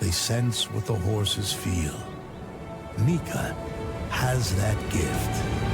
They sense what the horses feel. Mika has that gift.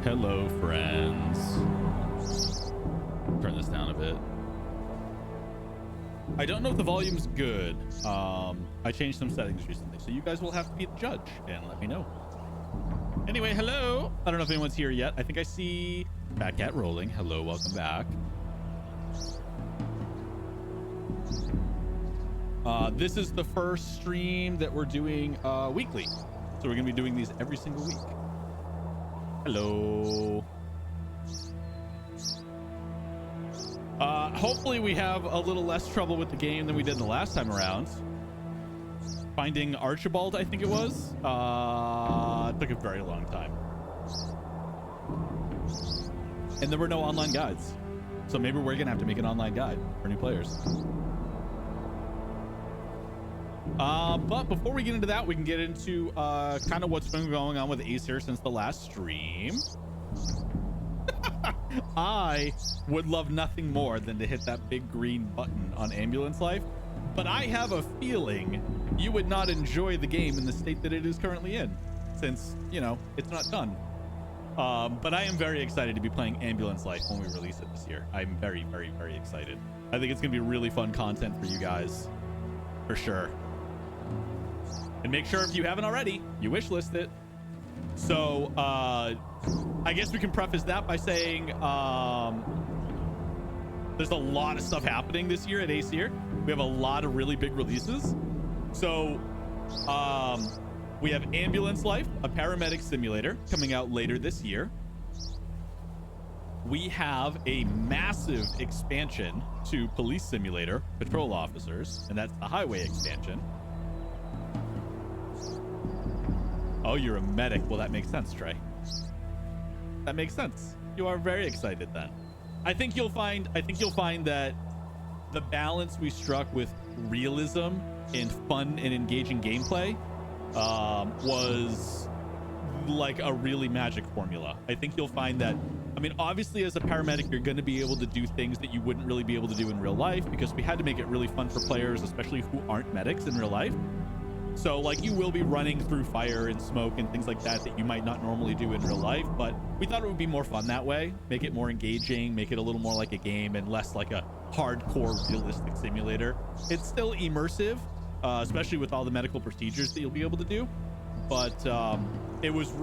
Hello, friends. Turn this down a bit. I don't know if the volume's good. I changed some settings recently, so you guys will have to be the judge and let me know. Anyway, hello. I don't know if anyone's here yet. I think I see Fat Cat rolling. Hello, welcome back. This is the first stream that we're doing weekly. So we're going to be doing these every single week. Hello. Hopefully we have a little less trouble with the game than we did the last time around. Finding Archibald, I think it was. It took a very long time. And there were no online guides. So maybe we're going to have to make an online guide for new players. But before we get into that, we can get into kind of what's been going on with Ace here since the last stream. I would love nothing more than to hit that big green button on Ambulance Life, but I have a feeling you would not enjoy the game in the state that it is currently in, since, you know, it's not done. But I am very excited to be playing Ambulance Life when we release it this year. I'm very, very, very excited. I think it's going to be really fun content for you guys, for sure. And make sure if you haven't already, you wish list it. So I guess we can preface that by saying there's a lot of stuff happening this year at Ace here. We have a lot of really big releases. So we have Ambulance Life, a paramedic simulator, coming out later this year. We have a massive expansion to Police Simulator, Patrol Officers, and that's the highway expansion. Oh, you're a medic. Well, that makes sense, Trey. That makes sense. You are very excited then. I think you'll find that the balance we struck with realism and fun and engaging gameplay was like a really magic formula. I think you'll find that, I mean, obviously as a paramedic, you're going to be able to do things that you wouldn't really be able to do in real life because we had to make it really fun for players, especially who aren't medics in real life. So like you will be running through fire and smoke and things like that you might not normally do in real life, but we thought it would be more fun that way, make it more engaging, make it a little more like a game and less like a hardcore realistic simulator. It's still immersive, especially with all the medical procedures that you'll be able to do. But it was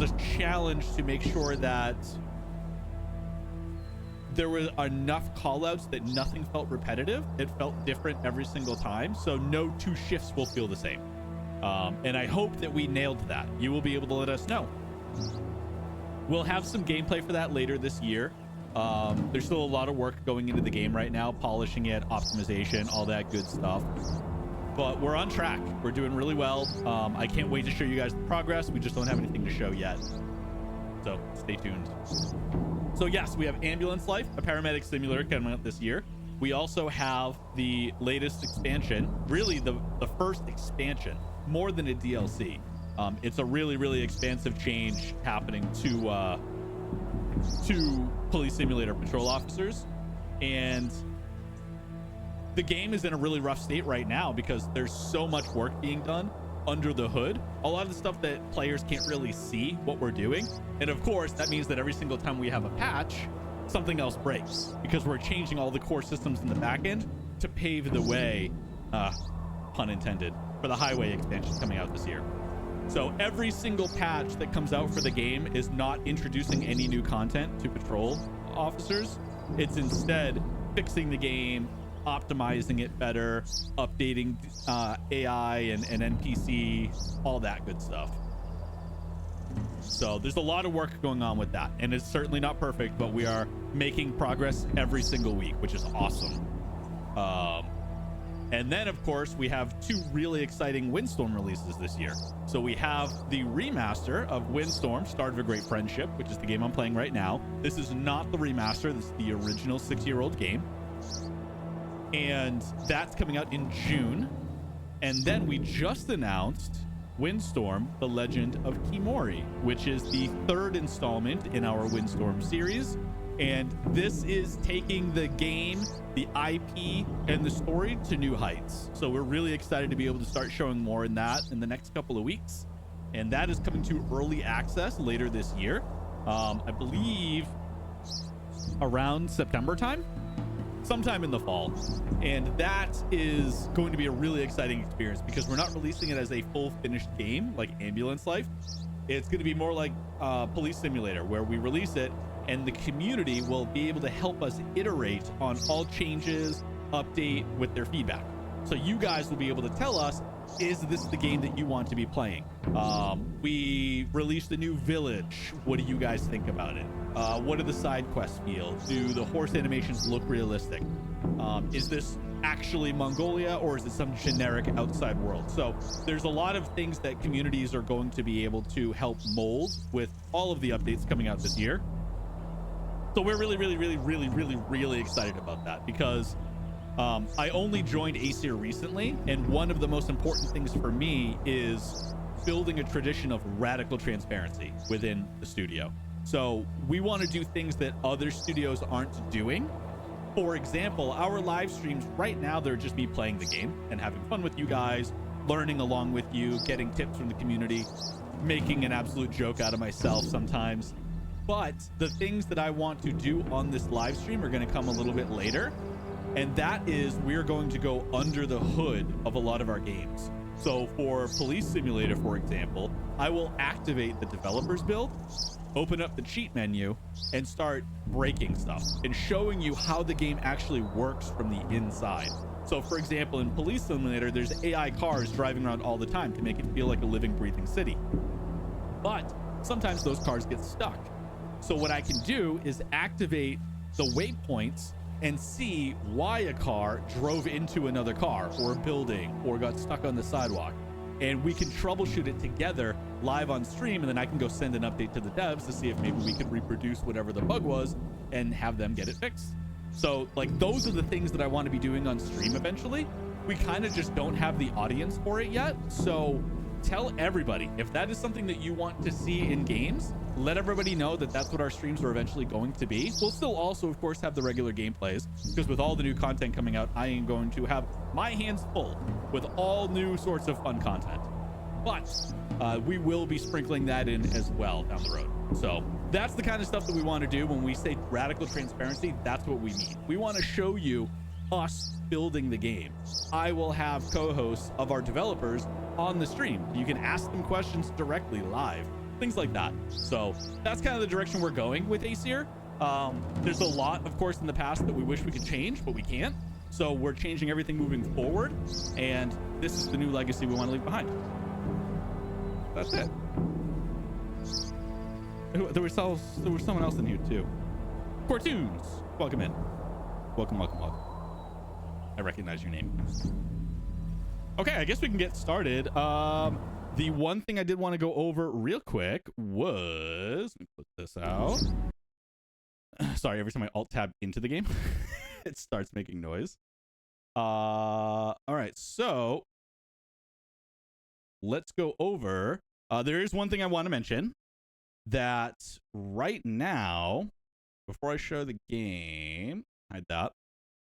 a challenge to make sure that there were enough callouts that nothing felt repetitive. It felt different every single time. So no two shifts will feel the same. And I hope that we nailed that. You will be able to let us know. We'll have some gameplay for that later this year. There's still a lot of work going into the game right now, polishing it, optimization, all that good stuff. But we're on track. We're doing really well. I can't wait to show you guys the progress. We just don't have anything to show yet. So stay tuned. So yes, we have Ambulance Life, a paramedic simulator coming out this year. We also have the latest expansion, really the first expansion, more than a DLC. It's a really, really expansive change happening to Police Simulator Patrol Officers. And the game is in a really rough state right now because there's so much work being done under the hood, a lot of the stuff that players can't really see what we're doing. And of course, that means that every single time we have a patch, something else breaks because we're changing all the core systems in the back end to pave the way, pun intended, for the highway expansion coming out this year. So every single patch that comes out for the game is not introducing any new content to patrol officers. It's instead fixing the game, optimizing it better, updating AI and NPC, all that good stuff. So there's a lot of work going on with that, and it's certainly not perfect, but we are making progress every single week, which is awesome. And then of course we have two really exciting Windstorm releases this year. So we have the remaster of Windstorm, Start of a Great Friendship, which is the game I'm playing right now. This is not the remaster, this is the original 6-year-old game. And that's coming out in June. And then we just announced Windstorm, The Legend of Kimori, which is the third installment in our Windstorm series. And this is taking the game, the IP, and the story to new heights. So we're really excited to be able to start showing more in that in the next couple of weeks. And that is coming to early access later this year. I believe around September time, sometime in the fall. And that is going to be a really exciting experience because we're not releasing it as a full finished game like Ambulance Life. It's going to be more like Police Simulator, where we release it and the community will be able to help us iterate on all changes, update with their feedback. So you guys will be able to tell us, is this the game that you want to be playing? We released a new village. What do you guys think about it? What do the side quests feel? Do the horse animations look realistic? Is this actually Mongolia, or is it some generic outside world? So there's a lot of things that communities are going to be able to help mold with all of the updates coming out this year. So we're really excited about that because I only joined Aesir recently, and one of the most important things for me is building a tradition of radical transparency within the studio. So we want to do things that other studios aren't doing. For example, our live streams right now, they're just me playing the game and having fun with you guys, learning along with you, getting tips from the community, making an absolute joke out of myself sometimes. But the things that I want to do on this live stream are going to come a little bit later. And that is, we're going to go under the hood of a lot of our games. So for Police Simulator, for example, I will activate the developer's build, open up the cheat menu, and start breaking stuff and showing you how the game actually works from the inside. So for example, in Police Simulator, there's AI cars driving around all the time to make it feel like a living, breathing city. But sometimes those cars get stuck. So what I can do is activate the waypoints and see why a car drove into another car or a building or got stuck on the sidewalk. And we can troubleshoot it together live on stream, and then I can go send an update to the devs to see if maybe we could reproduce whatever the bug was and have them get it fixed. So like, those are the things that I want to be doing on stream eventually. We kind of just don't have the audience for it yet. So tell everybody, if that is something that you want to see in games, let everybody know that that's what our streams are eventually going to be. We'll still also, of course, have the regular gameplays, because with all the new content coming out, I am going to have my hands full with all new sorts of fun content. But we will be sprinkling that in as well down the road. So that's the kind of stuff that we want to do. When we say radical transparency, that's what we mean. We want to show you us building the game. I will have co-hosts of our developers on the stream. You can ask them questions directly live, things like that. So that's kind of the direction we're going with Aesir. There's a lot, of course, in the past that we wish we could change, but we can't. So we're changing everything moving forward, and this is the new legacy we want to leave behind. That's it. There was someone else in here too. Cartoons, welcome in. Welcome. I recognize your name. Okay, I guess we can get started. The one thing I did want to go over real quick was, let me put this out. Sorry, every time I alt tab into the game, it starts making noise. All right, so let's go over. There is one thing I want to mention, that right now, before I show the game, hide that.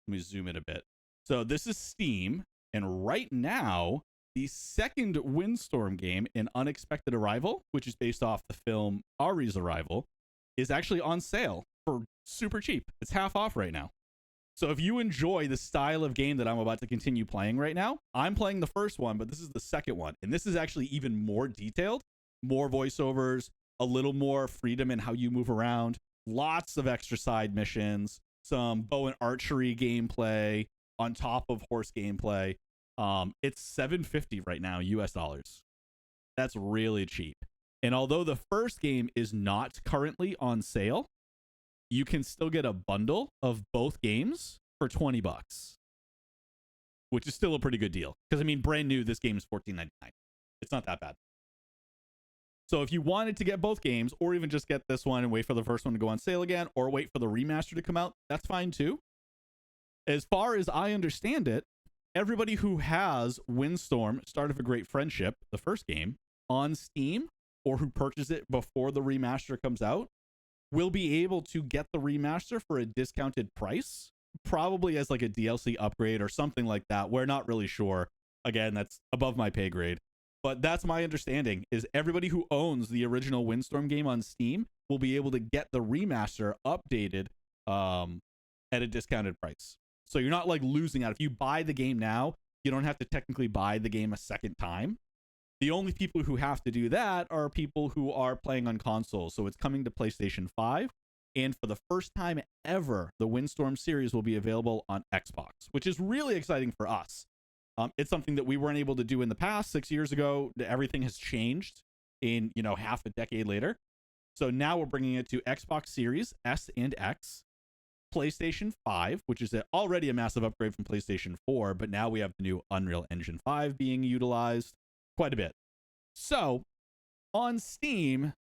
Let me zoom in a bit. So this is Steam, and right now, the second Windstorm game, An Unexpected Arrival, which is based off the film Ari's Arrival, is actually on sale for super cheap. It's half off right now. So if you enjoy the style of game that I'm about to continue playing right now, I'm playing the first one, but this is the second one. And this is actually even more detailed, more voiceovers, a little more freedom in how you move around, lots of extra side missions, some bow and archery gameplay on top of horse gameplay. It's $750 right now, US dollars. That's really cheap. And although the first game is not currently on sale, you can still get a bundle of both games for $20, which is still a pretty good deal. Because I mean, brand new, this game is $14.99. It's not that bad. So if you wanted to get both games, or even just get this one and wait for the first one to go on sale again, or wait for the remaster to come out, that's fine too. As far as I understand it, everybody who has Windstorm, Start of a Great Friendship, the first game, on Steam, or who purchased it before the remaster comes out, will be able to get the remaster for a discounted price, probably as like a DLC upgrade or something like that. We're not really sure. Again, that's above my pay grade. But that's my understanding, is everybody who owns the original Windstorm game on Steam will be able to get the remaster updated at a discounted price. So you're not like losing out. If you buy the game now, you don't have to technically buy the game a second time. The only people who have to do that are people who are playing on consoles. So it's coming to PlayStation 5. And for the first time ever, the Windstorm series will be available on Xbox, which is really exciting for us. It's something that we weren't able to do in the past. 6 years ago, everything has changed in, half a decade later. So now we're bringing it to Xbox Series S and X, PlayStation 5, which is already a massive upgrade from PlayStation 4, but now we have the new Unreal Engine 5 being utilized quite a bit. So on Steam,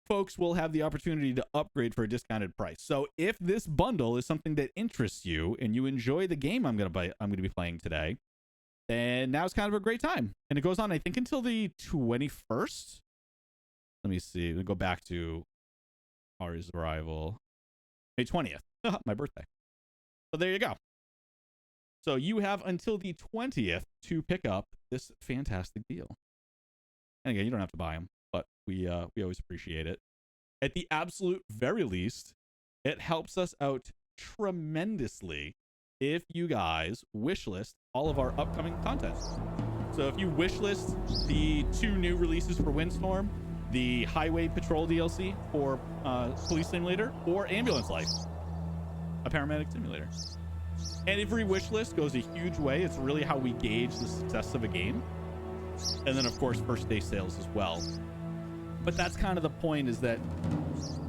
folks will have the opportunity to upgrade for a discounted price. So if this bundle is something that interests you and you enjoy the game I'm going to be playing today, then now's kind of a great time. And it goes on, I think, until the 21st. Let me see. We'll go back to Ari's arrival. May 20th. My birthday. So there you go. So you have until the 20th to pick up this fantastic deal. And again, you don't have to buy them, but we always appreciate it. At the absolute very least, it helps us out tremendously if you guys wishlist all of our upcoming content. So if you wishlist the 2 new releases for Windstorm, the Highway Patrol DLC for Police Simulator, or Ambulance Life, a paramedic simulator. And every wish list goes a huge way. It's really how we gauge the success of a game. And then, of course, first day sales as well. But that's kind of the point, is that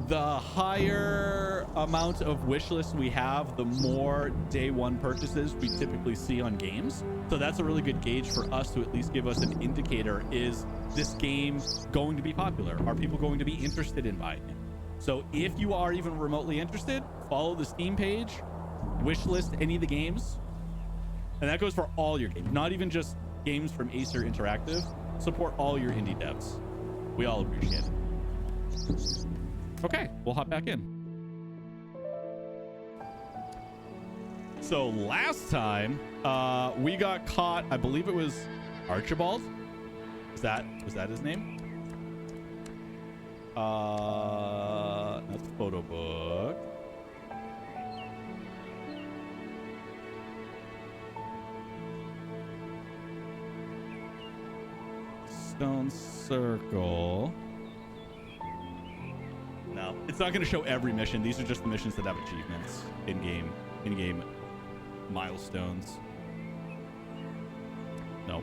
the higher amount of wish lists we have, the more day one purchases we typically see on games. So that's a really good gauge for us to at least give us an indicator. Is this game going to be popular? Are people going to be interested in buying it? So if you are even remotely interested, follow the Steam page, wish list any of the games. And that goes for all your games, not even just games from Acer Interactive. Support all your indie devs. We all appreciate it. Okay, we'll hop back in. So last time, we got caught, I believe it was Archibald. Was that his name? That's photo book. Stone circle. No, it's not going to show every mission. These are just the missions that have achievements in-game milestones. No,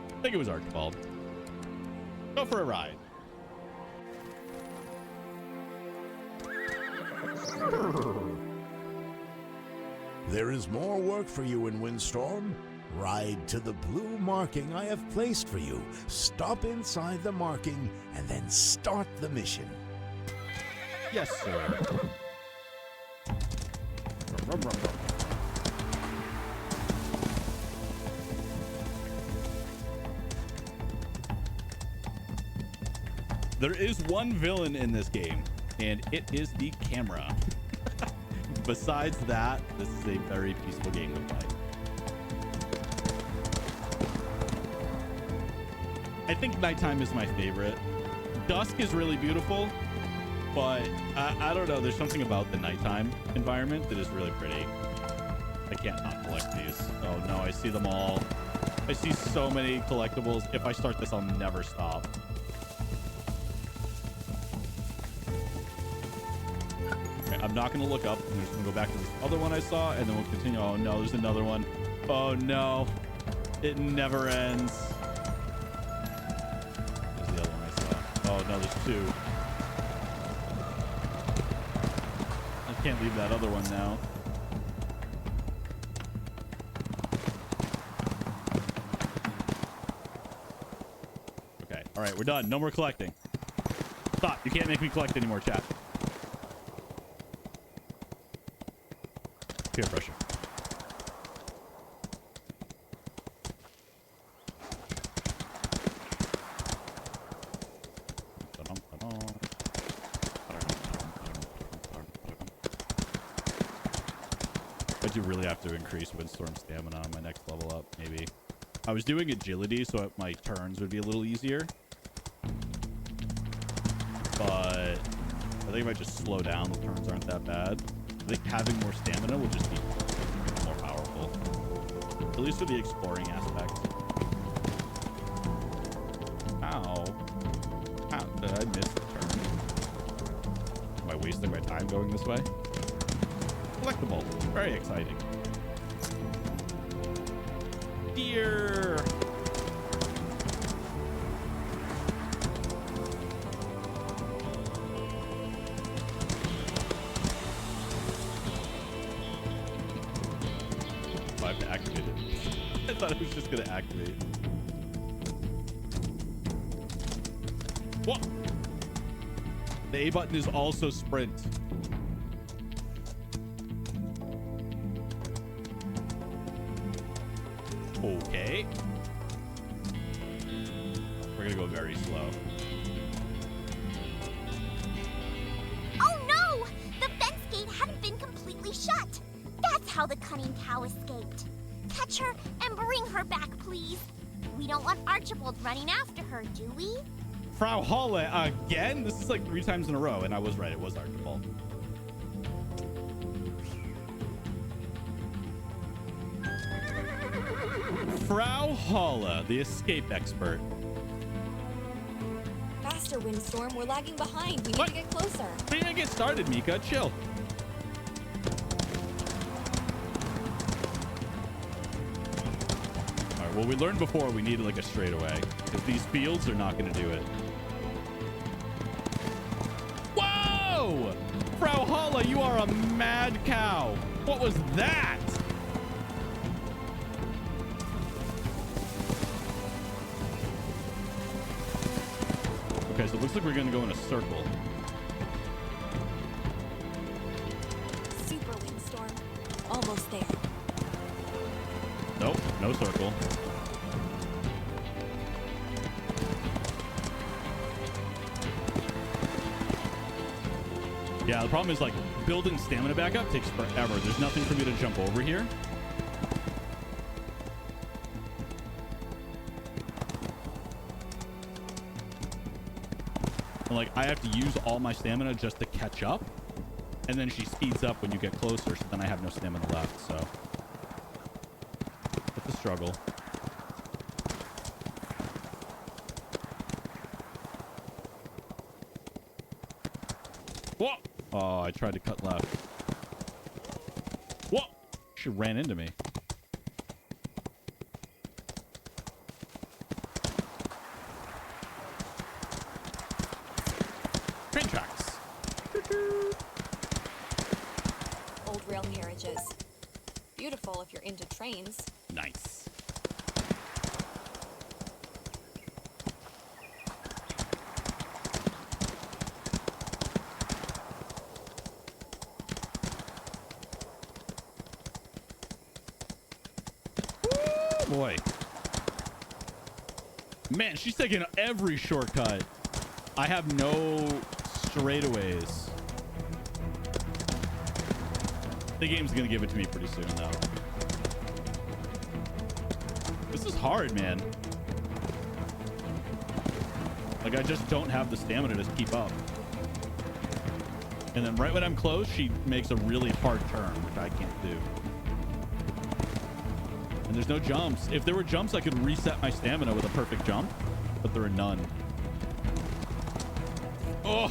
I think it was Archibald. Go for a ride. There is more work for you in Windstorm. Ride to the blue marking I have placed for you. Stop inside the marking and then start the mission. Yes, sir. There is one villain in this game, and it is the camera. Besides that, this is a very peaceful game to play. I think nighttime is my favorite. Dusk is really beautiful, but I don't know. There's something about the nighttime environment that is really pretty. I can't not collect these. Oh no, I see them all. I see so many collectibles. If I start this, I'll never stop. Okay, I'm not going to look up. I'm just going to go back to this other one I saw, and then we'll continue. Oh no, there's another one. Oh no, it never ends. Oh no, there's 2. I can't leave that other one now. Okay, all right, we're done. No more collecting. Stop. You can't make me collect anymore, chat. Peer pressure. I do really have to increase Windstorm stamina on my next level up, maybe. I was doing agility, so my turns would be a little easier. But I think if I just slow down, the turns aren't that bad. I think having more stamina will just be more powerful. At least for the exploring aspect. Ow. How did I miss the turn? Am I wasting my time going this way? Collectible. Very exciting. Deer. I have to activate it. I thought it was just gonna activate. What? The A button is also sprint. Okay. We're gonna go very slow. Oh no! The fence gate hadn't been completely shut. That's how the cunning cow escaped. Catch her and bring her back, please. We don't want Archibald running after her, do we? Frau Halle again? This is like 3 times in a row, and I was right. It was Archibald. Frau Halle, the escape expert. Faster, Windstorm. We're lagging behind. We need What? to get closer. We didn't even get started, Mika. Chill. All right, well, we learned before we needed like a straightaway because these fields are not going to do it. Whoa! Frau Halle, you are a mad cow. What was that? Okay, so it looks like we're going to go in a circle. Super Windstorm. Almost there. Nope, no circle. Yeah, the problem is like building stamina back up takes forever. There's nothing for me to jump over here. And like I have to use all my stamina just to catch up. And then she speeds up when you get closer, so then I have no stamina left, so it's a struggle. Whoa! Oh, I tried to cut left. Whoa! She ran into me. Train tracks. Old rail carriages. Beautiful if you're into trains. Nice. Woo, boy. Man, she's taking every shortcut. I have no straightaways. The game's gonna give it to me pretty soon, though. This is hard, man. Like, I just don't have the stamina to keep up. And then right when I'm close, she makes a really hard turn, which I can't do. And there's no jumps. If there were jumps, I could reset my stamina with a perfect jump, but there are none. Oh,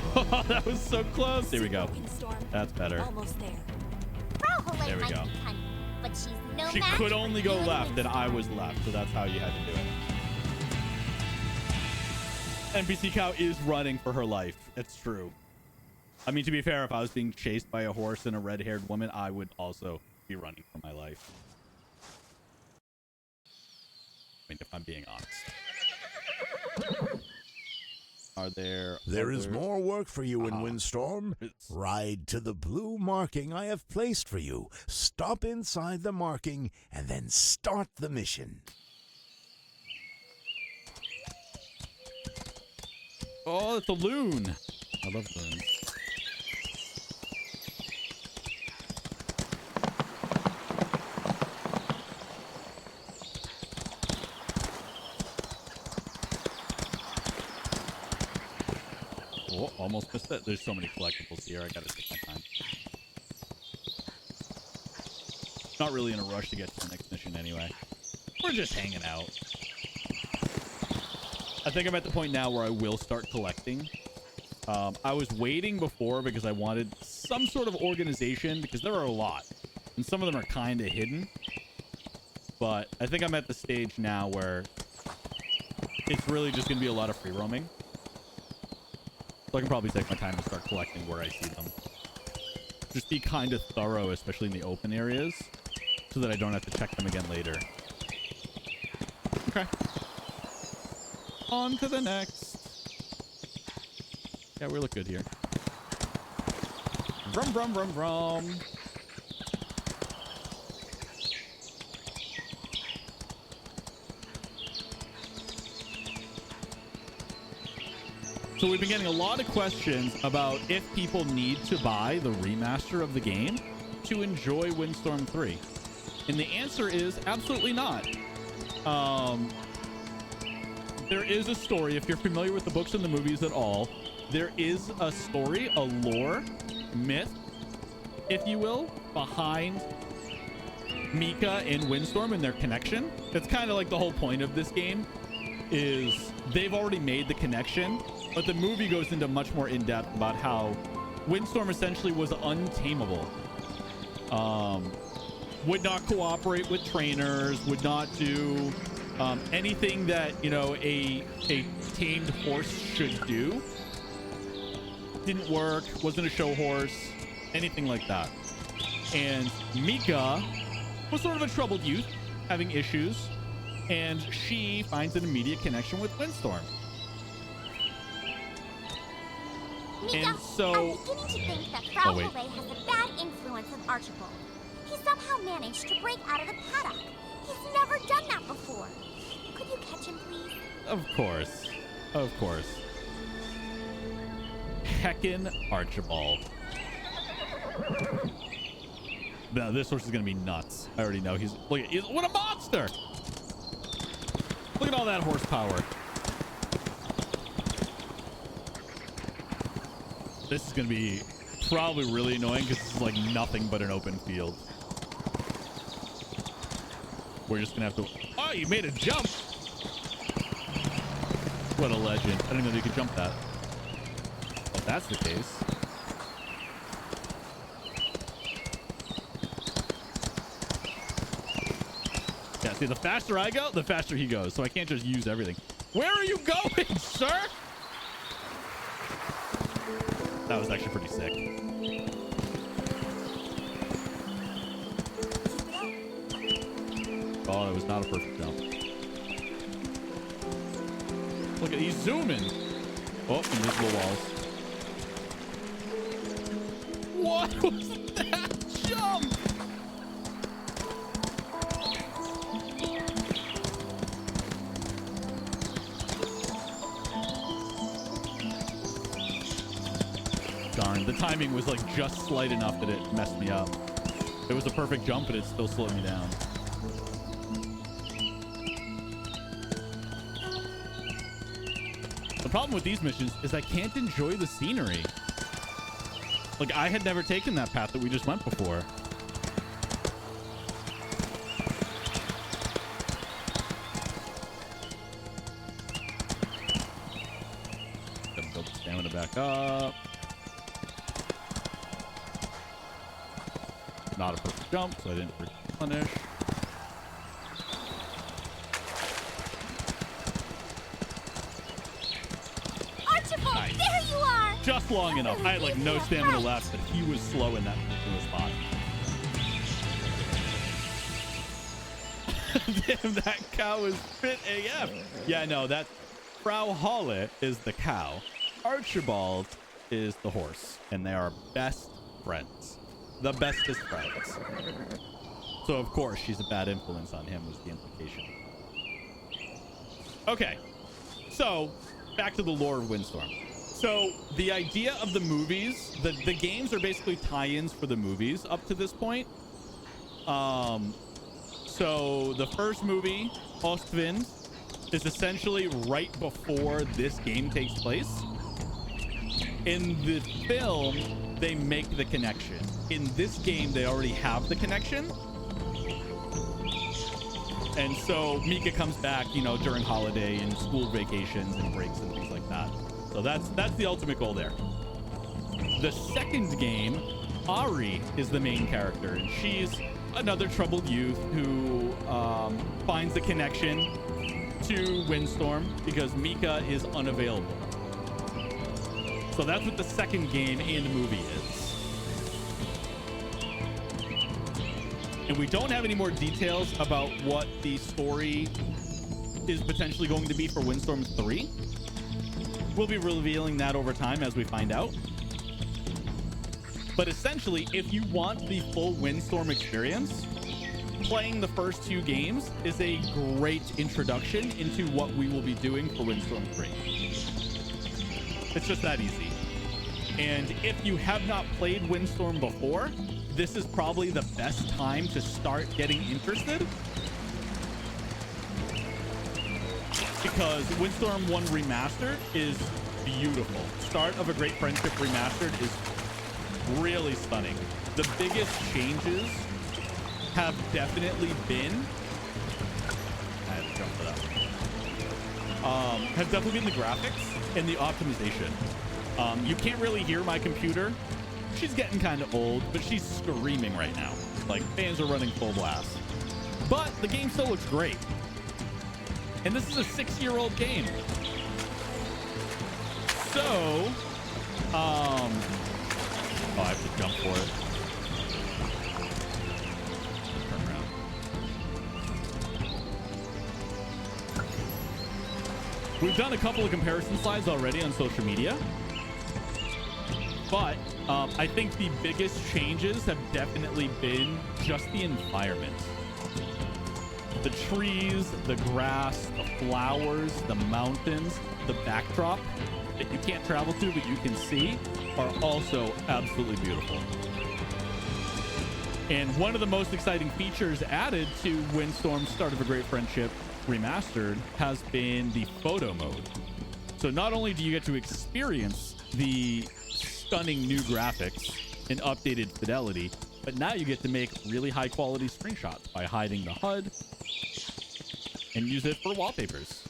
that was so close. Here we go. Windstorm. That's better. Almost there. Frau Halle There we might go. be cunning, but she's no She match could for only go you and left, and I Windstorm. was left, so that's how you had to do it. NPC cow is running for her life. It's true. I mean, to be fair, if I was being chased by a horse and a red-haired woman, I would also be running for my life. I mean, if I'm being honest. Are there... There is other- more work for you in Windstorm. It's- Ride to the blue marking I have placed for you. Stop inside the marking and then start the mission. Oh, it's a loon. I love loons. Oh, almost missed it. There's so many collectibles here. I gotta take my time. Not really in a rush to get to the next mission anyway. We're just hanging out. I think I'm at the point now where I will start collecting. I was waiting before because I wanted some sort of organization because there are a lot. And some of them are kind of hidden. But I think I'm at the stage now where it's really just going to be a lot of free roaming. So I can probably take my time to start collecting where I see them. Just be kind of thorough, especially in the open areas, so that I don't have to check them again later. Okay. On to the next. Yeah, we look good here. Vrum, vrum, vrum, vrum. So we've been getting a lot of questions about if people need to buy the remaster of the game to enjoy Windstorm 3. And the answer is absolutely not. There is a story, if you're familiar with the books and the movies at all, there is a story, a lore, myth, if you will, behind Mika and Windstorm and their connection. It's kind of like the whole point of this game is they've already made the connection, but the movie goes into much more in-depth about how Windstorm essentially was untamable. Would not cooperate with trainers, would not do anything that, you know, a tamed horse should do. Didn't work, wasn't a show horse, anything like that. And Mika was sort of a troubled youth, having issues, and she finds an immediate connection with Windstorm. Mika, And so... I'm beginning to think that Frau Hole has a bad influence on Archibald. He somehow managed to break out of the paddock. He's never done that before. Could you catch him, please? Of course. Of course. Heckin' Archibald. No, this horse is gonna be nuts. I already know. Look at, what a monster! Look at all that horsepower. This is gonna be probably really annoying because this is like nothing but an open field. We're just gonna have to... Oh, you made a jump! What a legend. I didn't know you could jump that. If that's the case... Yeah, see, the faster I go, the faster he goes. So I can't just use everything. Where are you going, sir? That was actually pretty sick. Oh, that was not a perfect jump. Look at, he's zooming. Oh, invisible walls. What was that jump? Darn, the timing was like just slight enough that it messed me up. It was a perfect jump, but it still slowed me down. The problem with these missions is I can't enjoy the scenery. Like, I had never taken that path that we just went before. Gotta build the stamina back up. Not a perfect jump, so I didn't replenish. Archibald, Nice. there you are! Just long enough. I had like no stamina left, but he was slow in that particular spot. Damn, that cow is fit AF. Yeah, no, that Frau Hole is the cow. Archibald is the horse, and they are best friends. The bestest friends. So, of course, she's a bad influence on him was the implication. Okay. So, back to the lore of Windstorm. So, the idea of the movies, the games are basically tie-ins for the movies up to this point. So, the first movie, Ostwind, is essentially right before this game takes place. In the film, they make the connection. In this game, they already have the connection. And so Mika comes back, you know, during holiday and school vacations and breaks and things like that. So that's the ultimate goal there. The second game, Ari is the main character, and she's another troubled youth who finds a connection to Windstorm because Mika is unavailable. So that's what the second game and movie is. And we don't have any more details about what the story is potentially going to be for Windstorm 3. We'll be revealing that over time as we find out. But essentially, if you want the full Windstorm experience, playing the first two games is a great introduction into what we will be doing for Windstorm 3. It's just that easy. And if you have not played Windstorm before, this is probably the best time to start getting interested. Because Windstorm 1 Remastered is beautiful. Start of a Great Friendship Remastered is really stunning. The biggest changes have definitely been... I had to jump for that. Have definitely been the graphics and the optimization. You can't really hear my computer. She's getting kind of old, but she's screaming right now. Like, fans are running full blast. But the game still looks great. And this is a 6-year-old game. So, oh, I have to jump for it. Turn around. We've done a couple of comparison slides already on social media. But I think the biggest changes have definitely been just the environment. The trees, the grass, the flowers, the mountains, the backdrop that you can't travel to but you can see are also absolutely beautiful. And one of the most exciting features added to Windstorm Start of a Great Friendship Remastered has been the photo mode. So not only do you get to experience the stunning new graphics and updated fidelity, but now you get to make really high quality screenshots by hiding the HUD and use it for wallpapers.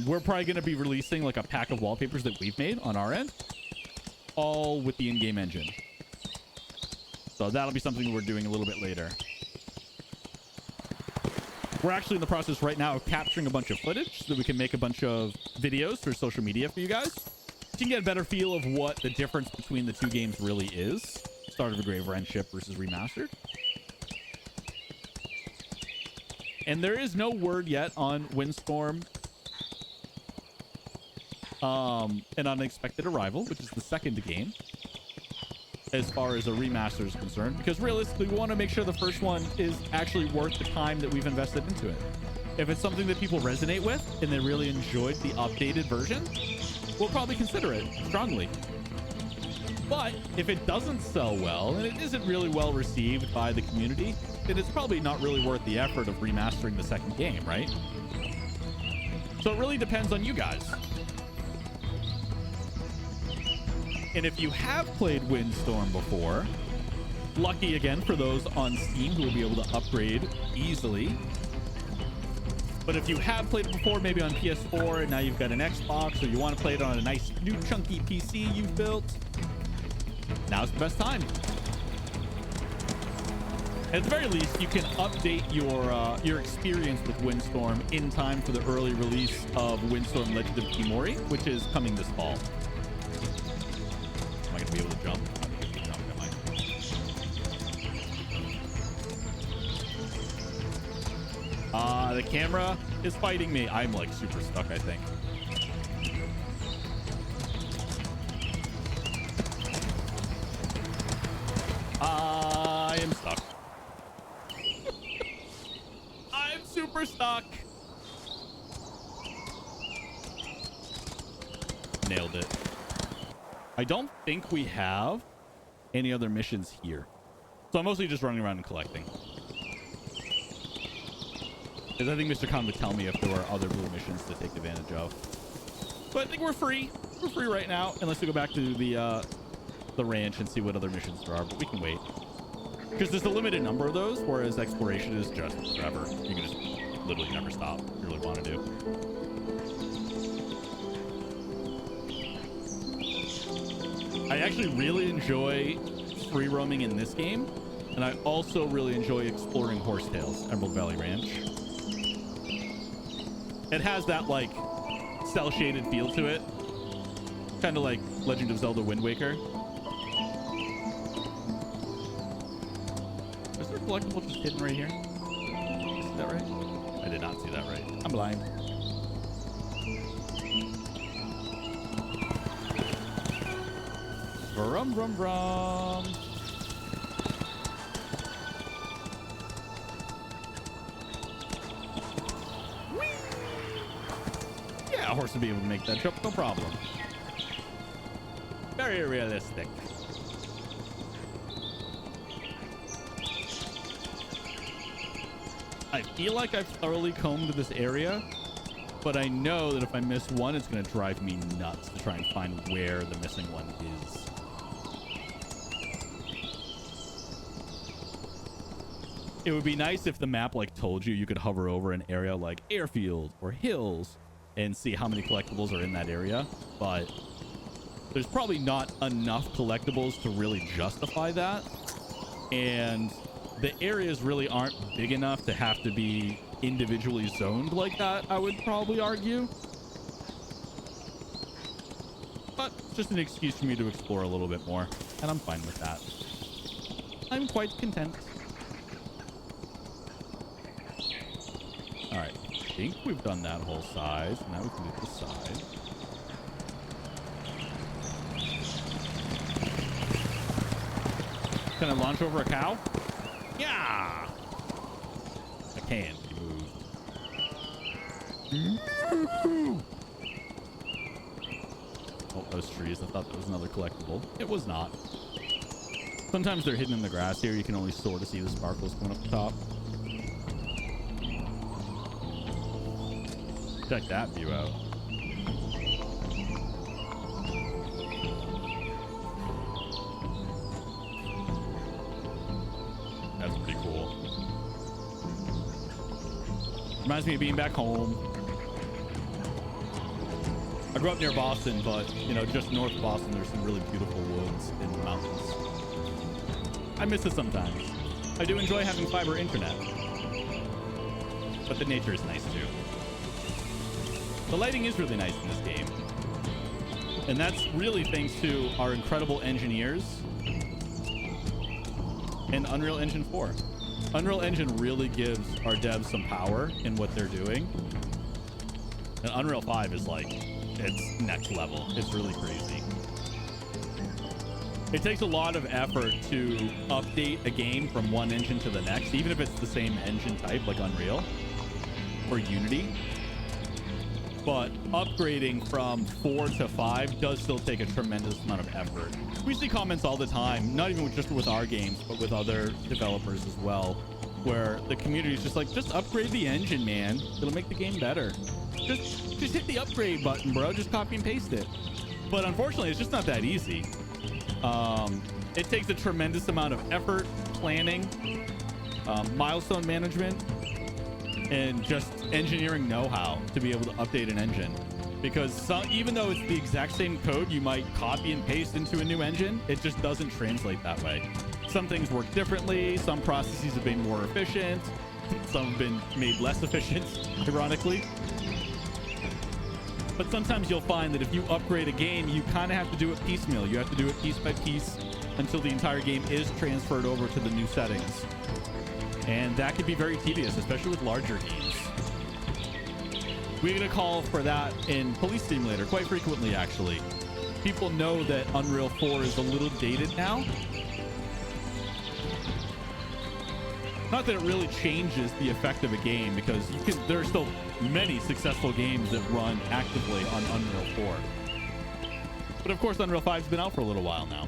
We're probably going to be releasing like a pack of wallpapers that we've made on our end, all with the in-game engine. So that'll be something we're doing a little bit later. We're actually in the process right now of capturing a bunch of footage so that we can make a bunch of videos for social media for you guys. So you can get a better feel of what the difference between the two games really is. Start of a Great Friendship versus Remastered. And there is no word yet on Windstorm An Unexpected Arrival, which is the second game, as far as a remaster is concerned, because realistically, we want to make sure the first one is actually worth the time that we've invested into it. If it's something that people resonate with and they really enjoyed the updated version, we'll probably consider it strongly. But if it doesn't sell well and it isn't really well received by the community, then it's probably not really worth the effort of remastering the second game, right? So it really depends on you guys. And if you have played Windstorm before, lucky again for those on Steam who will be able to upgrade easily. But if you have played it before, maybe on PS4 and now you've got an Xbox, or you want to play it on a nice new chunky PC you've built, now's the best time. At the very least, you can update your experience with Windstorm in time for the early release of Windstorm Legend of Kimori, which is coming this fall. Am I going to be able to jump? I'm going to be able to jump, am I? The camera is fighting me. I'm like super stuck, I think. I am stuck. I'm super stuck. Nailed it. I don't think we have any other missions here. So I'm mostly just running around and collecting. Because I think Mr. Khan would tell me if there were other blue missions to take advantage of. So I think we're free. We're free right now, unless we go back to the ranch and see what other missions there are, but we can wait. Because there's a limited number of those, whereas exploration is just forever. You can just literally never stop if you really want to do. I actually really enjoy free roaming in this game, and I also really enjoy exploring Horsetails, Emerald Valley Ranch. It has that, like, cel-shaded feel to it. Kind of like Legend of Zelda Wind Waker. Is there a collectible just hidden right here? Is that right? I did not see that right. I'm blind. Brum, brum, brum. Whee! Yeah, a horse would be able to make that jump, no problem. Very realistic. I feel like I've thoroughly combed this area, but I know that if I miss one, it's going to drive me nuts to try and find where the missing one is. It would be nice if the map like told you you could hover over an area like airfield or hills and see how many collectibles are in that area, but there's probably not enough collectibles to really justify that, and the areas really aren't big enough to have to be individually zoned like that, I would probably argue. But it's just an excuse for me to explore a little bit more, and I'm fine with that. I'm quite content. All right, I think we've done that whole side. Now we can do this side. Can I launch over a cow? Yeah! I can. You moved. Oh, those trees. I thought that was another collectible. It was not. Sometimes they're hidden in the grass here. You can only sort of see the sparkles going up the top. Check that view out. That's pretty cool. Reminds me of being back home. I grew up near Boston, but, you know, just north of Boston, there's some really beautiful woods and mountains. I miss it sometimes. I do enjoy having fiber internet, but the nature is nice too. The lighting is really nice in this game, and that's really thanks to our incredible engineers and Unreal Engine 4. Unreal Engine really gives our devs some power in what they're doing, and Unreal 5 is like, it's next level. It's really crazy. It takes a lot of effort to update a game from one engine to the next, even if it's the same engine type like Unreal or Unity. But upgrading from 4 to 5 does still take a tremendous amount of effort. We see comments all the time, not even just with our games, but with other developers as well, where the community is just like, just upgrade the engine, man. It'll make the game better. Just hit the upgrade button, bro. Just copy and paste it. But unfortunately, it's just not that easy. It takes a tremendous amount of effort, planning, milestone management, and just engineering know-how to be able to update an engine. Because even though it's the exact same code you might copy and paste into a new engine, it just doesn't translate that way. Some things work differently, some processes have been more efficient, some have been made less efficient, ironically. But sometimes you'll find that if you upgrade a game, you kind of have to do it piecemeal. You have to do it piece by piece until the entire game is transferred over to the new settings. And that can be very tedious, especially with larger games. We get a call for that in Police Simulator quite frequently, actually. People know that Unreal 4 is a little dated now. Not that it really changes the effect of a game, because there are still many successful games that run actively on Unreal 4. But of course, Unreal 5's been out for a little while now.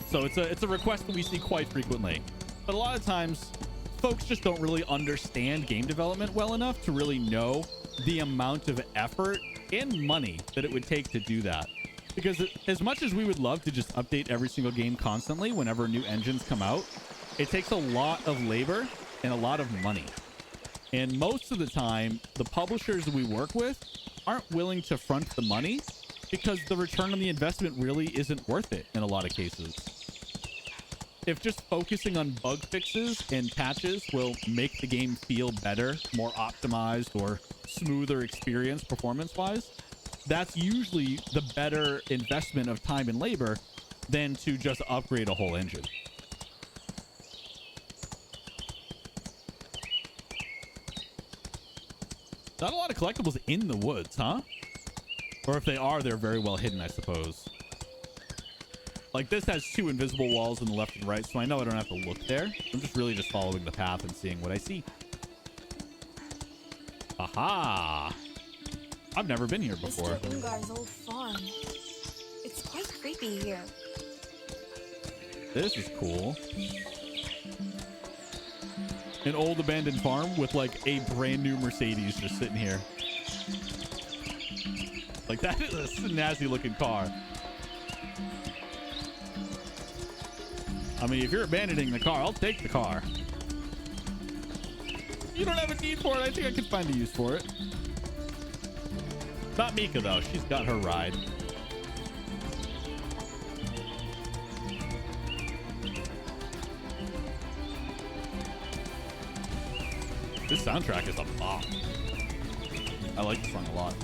So it's a request that we see quite frequently. But a lot of times, folks just don't really understand game development well enough to really know the amount of effort and money that it would take to do that. Because as much as we would love to just update every single game constantly whenever new engines come out, it takes a lot of labor and a lot of money. And most of the time, the publishers we work with aren't willing to front the money because the return on the investment really isn't worth it in a lot of cases. If just focusing on bug fixes and patches will make the game feel better, more optimized, or smoother experience performance-wise, that's usually the better investment of time and labor than to just upgrade a whole engine. Not a lot of collectibles in the woods, huh? Or if they are, they're very well hidden, I suppose. Like, this has 2 invisible walls on the left and right, so I know I don't have to look there. I'm just really just following the path and seeing what I see. Aha! I've never been here before. Mr. Ungar's old farm. It's quite creepy here. This is cool. An old abandoned farm with like a brand new Mercedes just sitting here. Like, that is a snazzy looking car. I mean, if you're abandoning the car, I'll take the car. You don't have a need for it. I think I could find a use for it. Not Mika, though. She's got her ride. This soundtrack is a bop. I like the song a lot.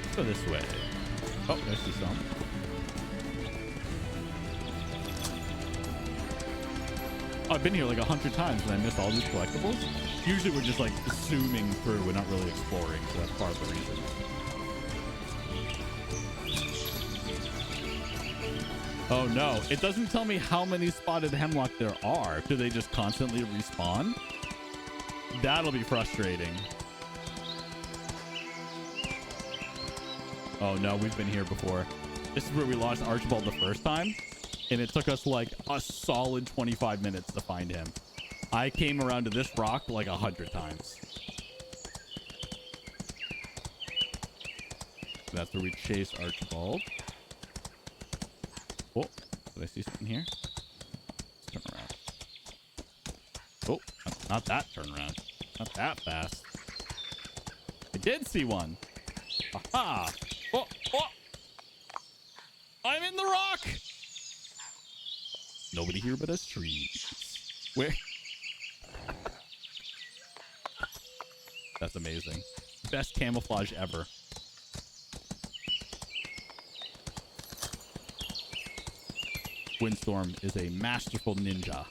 Let's go this way. Oh, I see some. Oh, I've been here like 100 times and I missed all these collectibles. Usually we're just like zooming through and not really exploring, so that's part of the reason. Oh no, it doesn't tell me how many spotted hemlock there are. Do they just constantly respawn? That'll be frustrating. Oh no, we've been here before. This is where we lost Archibald the first time, and it took us like a solid 25 minutes to find him. I came around to this rock like 100 times. That's where we chase Archibald. Oh, did I see something here? Let's turn around. Oh, not that turn around. Not that fast. I did see one. Aha! Oh, oh! I'm in the rock! Nobody here but us trees. Where? That's amazing. Best camouflage ever. Windstorm is a masterful ninja.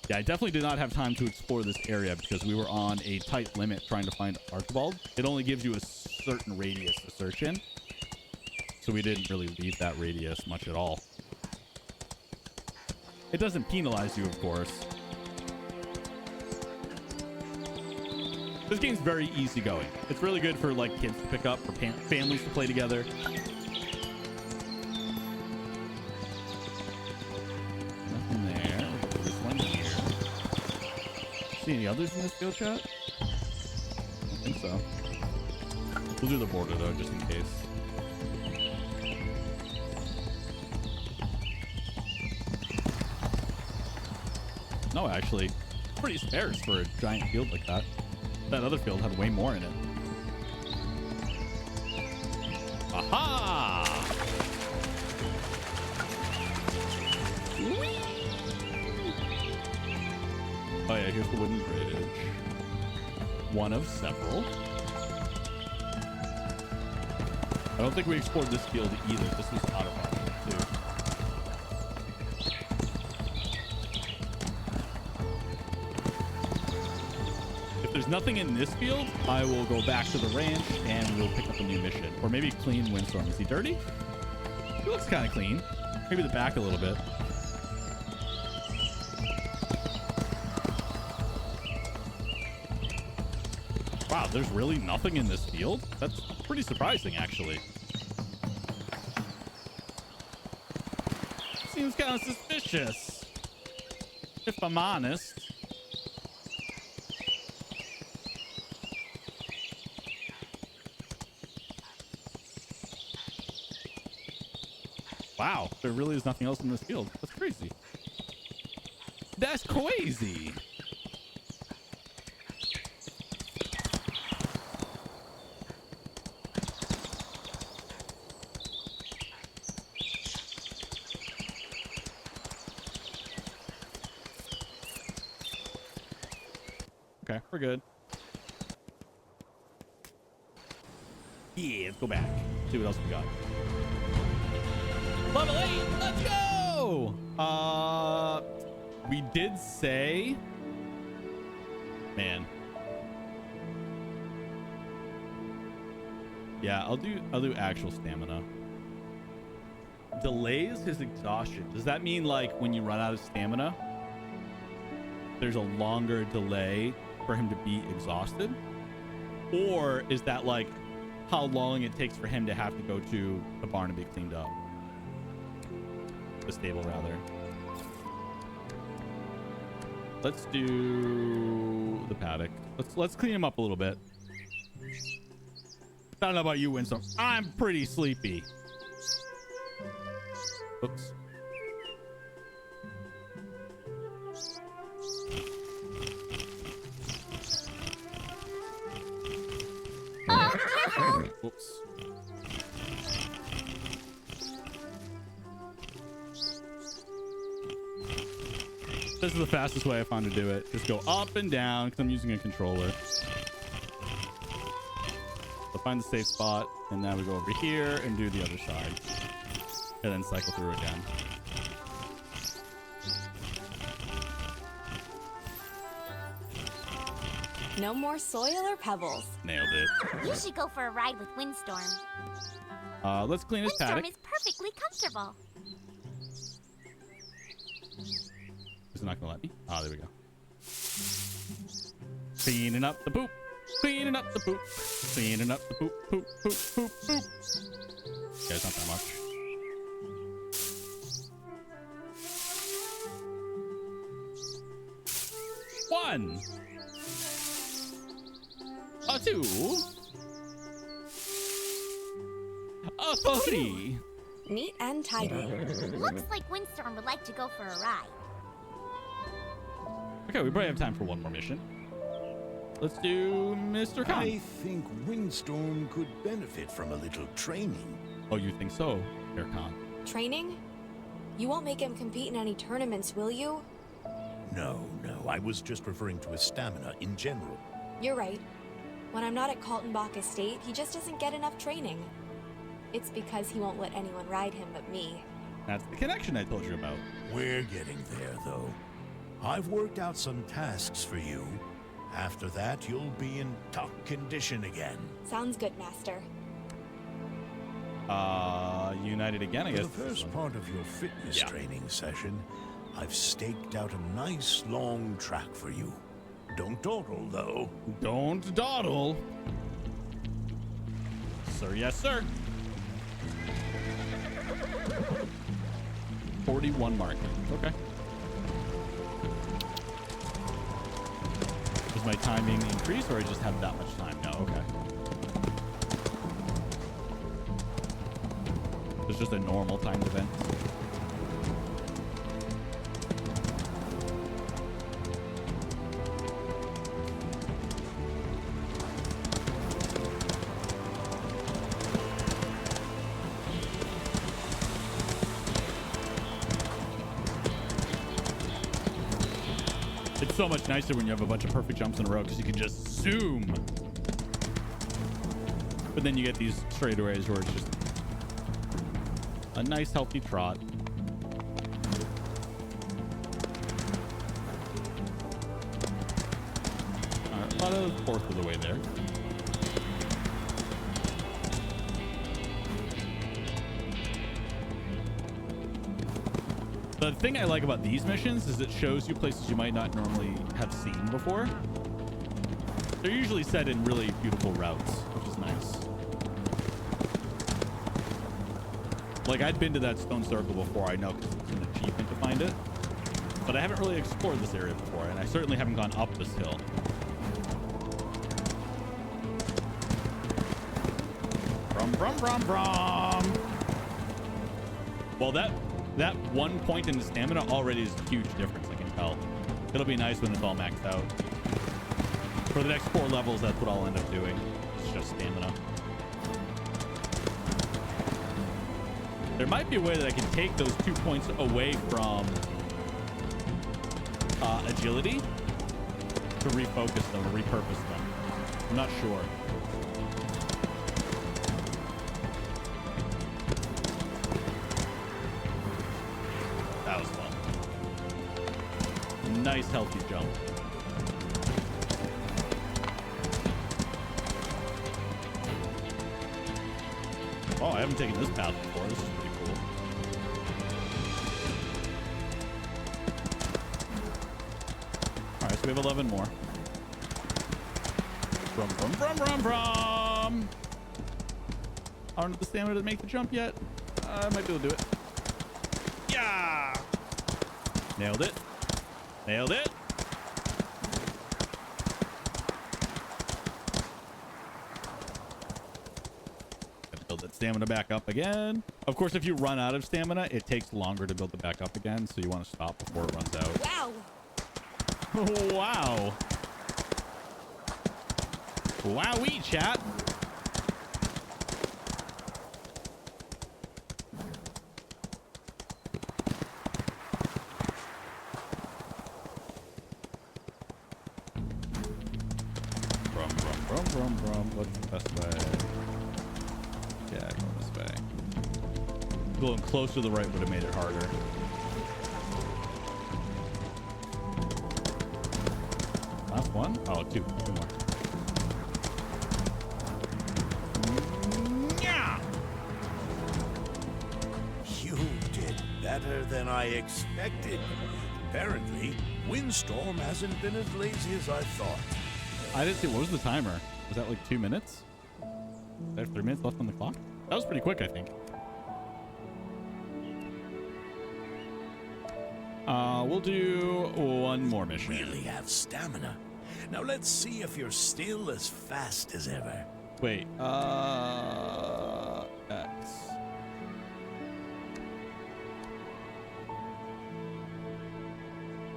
Yeah, I definitely did not have time to explore this area because we were on a tight limit trying to find Archibald. It only gives you a certain radius to search in, so we didn't really leave that radius much at all. It doesn't penalize you, of course. This game's very easygoing. It's really good for like kids to pick up, for families to play together. Nothing there. This one here. See any others in this field chat? I don't think so. We'll do the border though, just in case. No, actually, pretty sparse for a giant field like that. That other field had way more in it. Aha! Whee! Oh yeah, here's the wooden bridge. One of several. I don't think we explored this field either. This was Autobot too. There's nothing in this field, I will go back to the ranch and we'll pick up a new mission. Or maybe clean Windstorm. Is he dirty? He looks kind of clean. Maybe the back a little bit. Wow, there's really nothing in this field? That's pretty surprising, actually. Seems kind of suspicious, if I'm honest. Wow, there really is nothing else in this field. That's crazy. That's crazy. Okay, we're good. Yeah, let's go back. See what else we got. Level 8, let's go! We did say... Man. Yeah, I'll do actual stamina. Delays his exhaustion. Does that mean like when you run out of stamina, there's a longer delay for him to be exhausted? Or is that like how long it takes for him to have to go to the barn and be cleaned up? The stable, rather. Let's do the paddock. Let's clean him up a little bit. I don't know about you, Winston. I'm pretty sleepy. Oops. Oops. This is the fastest way I found to do it. Just go up and down because I'm using a controller. So find the safe spot, and now we go over here and do the other side. And then cycle through again. No more soil or pebbles. Nailed it. You should go for a ride with Windstorm. Let's clean his Windstorm paddock. is perfectly comfortable. Is it not gonna let me? Ah, there we go. Cleaning up the poop. Cleaning up the poop. Cleaning up the poop. Poop, poop, poop, poop. Yeah, it's not that much. One. A two. A 3. Neat and tidy. Looks like Windstorm would like to go for a ride. Okay, we probably have time for one more mission. Let's do Mr. Khan. I think Windstorm could benefit from a little training. Oh, you think so, Air Khan? Training? You won't make him compete in any tournaments, will you? No, I was just referring to his stamina in general. You're right. When I'm not at Kaltenbach Estate, he just doesn't get enough training. It's because he won't let anyone ride him but me. That's the connection I told you about. We're getting there, though. I've worked out some tasks for you. After that, you'll be in top condition again. Sounds good, Master. United again, I For guess. the first part of your fitness Yeah. training session, I've staked out a nice long track for you. Don't dawdle, though. Don't dawdle. Sir, yes, sir. 41 mark. Okay. Does my timing increase, or I just have that much time? No, okay. It's just a normal timed event. It's so much nicer when you have a bunch of perfect jumps in a row because you can just zoom. But then you get these straightaways where it's just a nice healthy trot. About a fourth of the way there. The thing I like about these missions is it shows you places you might not normally have seen before. They're usually set in really beautiful routes, which is nice. Like, I'd been to that stone circle before, I know, because it's an achievement to find it. But I haven't really explored this area before, and I certainly haven't gone up this hill. Brum, brum, brum, brum. Well, that 1 point in stamina already is a huge difference, I can tell. It'll be nice when it's all maxed out. For the next 4 levels, that's what I'll end up doing. It's just stamina. There might be a way that I can take those 2 points away from agility to refocus them or repurpose them. I'm not sure. That was fun. Nice healthy jump. Oh, I haven't taken this path before. This is pretty cool. All right, so we have 11 more. From. I don't have the stamina to make the jump yet. I might be able to do it. Yeah! Nailed it. Nailed it. Build that stamina back up again. Of course, if you run out of stamina, it takes longer to build it back up again, so you want to stop before it runs out. Wow. Wow. Wowee, chat. Brum. What's the best way? Yeah, go this way. Going closer to the right would have made it harder. Last one? Oh, two more. Yeah. You did better than I expected. Apparently, Windstorm hasn't been as lazy as I thought. I didn't see. What was the timer? Was that like 2 minutes? I have 3 minutes left on the clock? That was pretty quick, I think. We'll do one more mission. Really have stamina. Now let's see if you're still as fast as ever. Wait, X.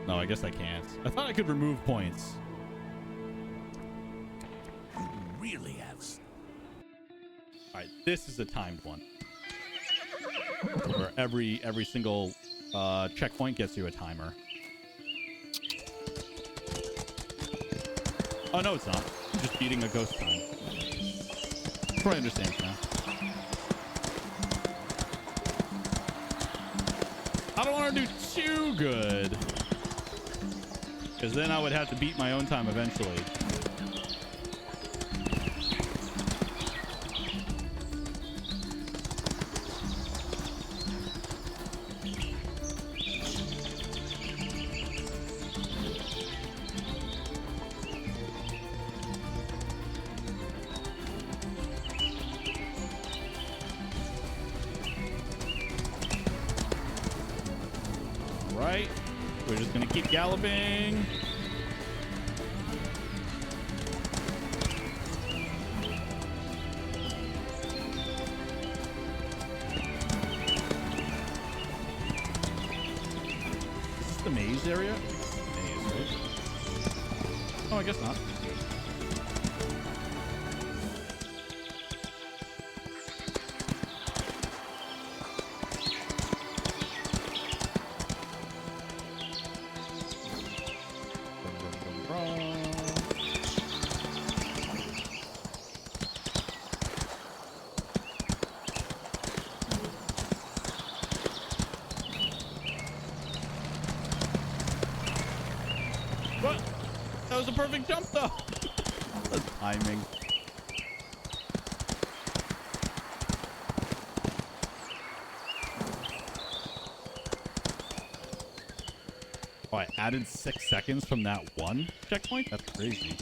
No, I guess I can't. I thought I could remove points. You really have. All right, this is a timed one. Where every single checkpoint gets you a timer. Oh, no, it's not. I'm just beating a ghost time. Troy understands now. I don't want to do too good. Because then I would have to beat my own time eventually. Right, we're just gonna keep galloping. Is this the maze area? Maze, right? Oh, I guess not. What? That was a perfect jump, though. The timing. Oh, I added 6 seconds from that one checkpoint? That's crazy.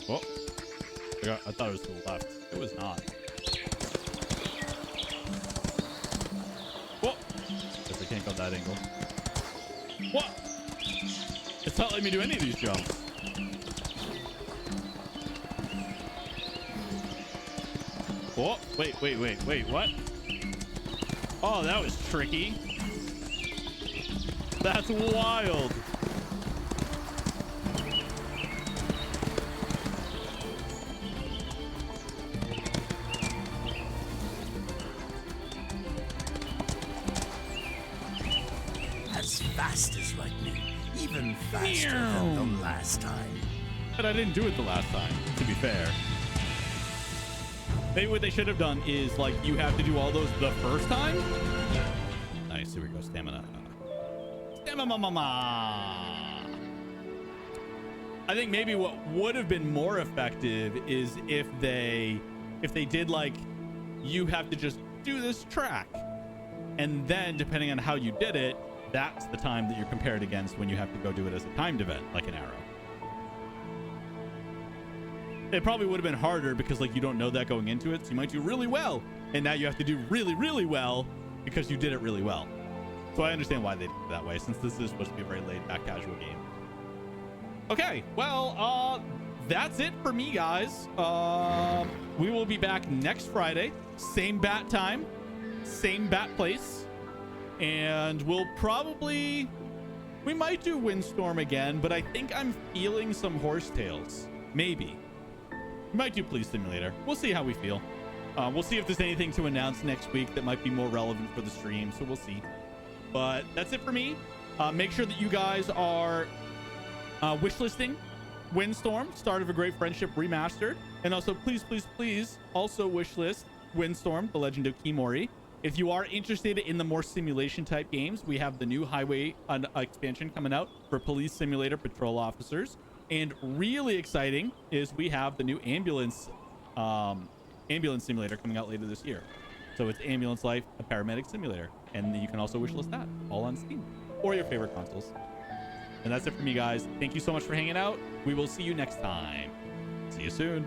Oh. I thought it was to the left. It was not. Whoa! Guess I can't go that angle. What? It's not letting me do any of these jumps. Oh, wait, what? Oh, that was tricky. That's wild. As fast as lightning, even faster than the last time. But I didn't do it the last time, to be fair. Maybe what they should have done is, like, you have to do all those the first time? Nice, here we go, stamina. Stamina. I think maybe what would have been more effective is if they did, like, you have to just do this track. And then, depending on how you did it, that's the time that you're compared against when you have to go do it as a timed event, like an arrow. It probably would have been harder because, like, you don't know that going into it, so you might do really well, and now you have to do really, really well because you did it really well. So I understand why they did it that way, since this is supposed to be a very laid-back, casual game. Okay, well, that's it for me, guys. We will be back next Friday, same bat time, same bat place, and we might do Windstorm again, but I think I'm feeling some horsetails, maybe. We might do Police Simulator. We'll see how we feel. We'll see if there's anything to announce next week that might be more relevant for the stream, so we'll see. But that's it for me. Make sure that you guys are wishlisting Windstorm, Start of a Great Friendship Remastered. And also, please, please, please also wishlist Windstorm, The Legend of Kimori. If you are interested in the more simulation-type games, we have the new Highway expansion coming out for Police Simulator Patrol Officers. And really exciting is we have the new ambulance simulator coming out later this year. So it's Ambulance Life, a paramedic simulator. And you can also wishlist that all on Steam or your favorite consoles. And that's it for me, guys. Thank you so much for hanging out. We will see you next time. See you soon.